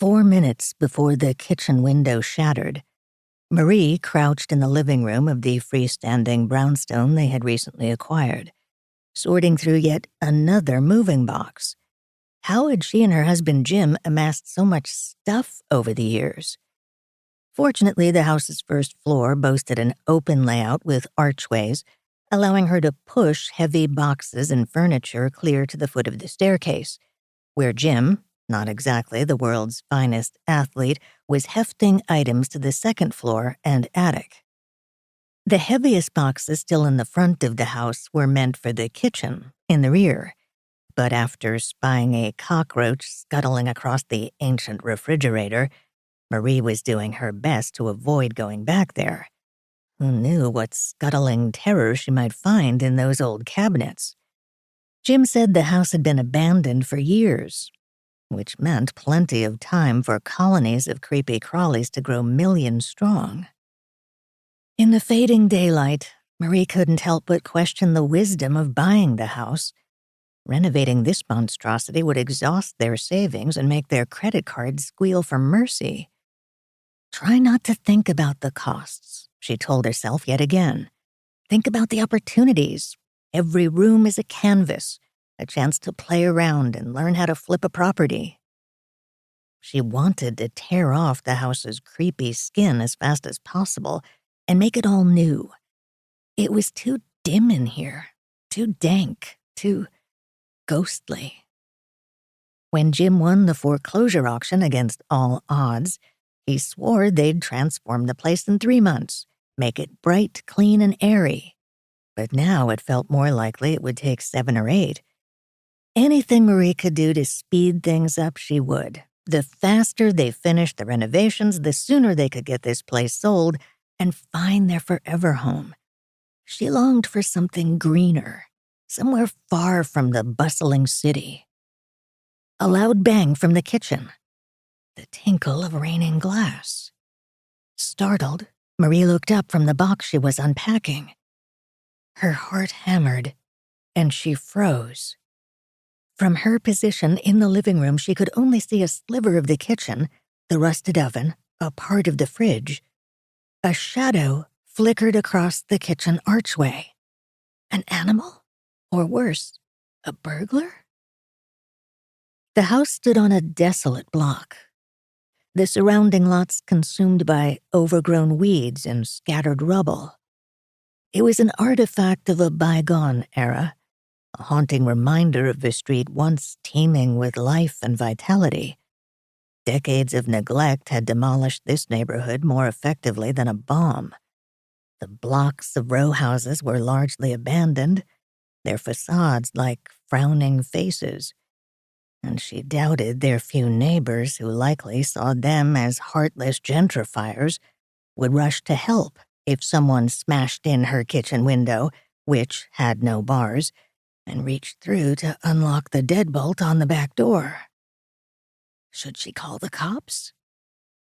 4 minutes before the kitchen window shattered, Marie crouched in the living room of the freestanding brownstone they had recently acquired, sorting through yet another moving box. How had she and her husband Jim amassed so much stuff over the years? Fortunately, the house's first floor boasted an open layout with archways, allowing her to push heavy boxes and furniture clear to the foot of the staircase, where Jim, not exactly the world's finest athlete, was hefting items to the second floor and attic. The heaviest boxes still in the front of the house were meant for the kitchen, in the rear, but after spying a cockroach scuttling across the ancient refrigerator, Marie was doing her best to avoid going back there. Who knew what scuttling terror she might find in those old cabinets? Jim said the house had been abandoned for years, which meant plenty of time for colonies of creepy crawlies to grow millions strong. In the fading daylight, Marie couldn't help but question the wisdom of buying the house. Renovating this monstrosity would exhaust their savings and make their credit cards squeal for mercy. Try not to think about the costs, she told herself yet again. Think about the opportunities. Every room is a canvas, a chance to play around and learn how to flip a property. She wanted to tear off the house's creepy skin as fast as possible and make it all new. It was too dim in here, too dank, too ghostly. When Jim won the foreclosure auction against all odds, he swore they'd transform the place in 3 months, make it bright, clean, and airy. But now it felt more likely it would take 7 or 8. Anything Marie could do to speed things up, she would. The faster they finished the renovations, the sooner they could get this place sold and find their forever home. She longed for something greener, somewhere far from the bustling city. A loud bang from the kitchen. The tinkle of raining glass. Startled, Marie looked up from the box she was unpacking. Her heart hammered, and she froze. From her position in the living room, she could only see a sliver of the kitchen, the rusted oven, a part of the fridge. A shadow flickered across the kitchen archway. An animal? Or worse, a burglar? The house stood on a desolate block, the surrounding lots consumed by overgrown weeds and scattered rubble. It was an artifact of a bygone era, a haunting reminder of the street once teeming with life and vitality. Decades of neglect had demolished this neighborhood more effectively than a bomb. The blocks of row houses were largely abandoned, their facades like frowning faces, and she doubted their few neighbors, who likely saw them as heartless gentrifiers, would rush to help if someone smashed in her kitchen window, which had no bars, and reached through to unlock the deadbolt on the back door. Should she call the cops?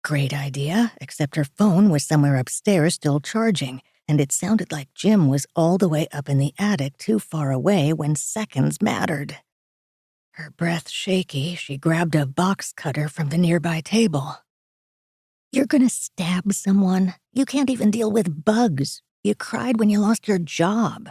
Great idea, except her phone was somewhere upstairs still charging, and it sounded like Jim was all the way up in the attic too far away when seconds mattered. Her breath shaky, she grabbed a box cutter from the nearby table. You're gonna stab someone? You can't even deal with bugs. You cried when you lost your job,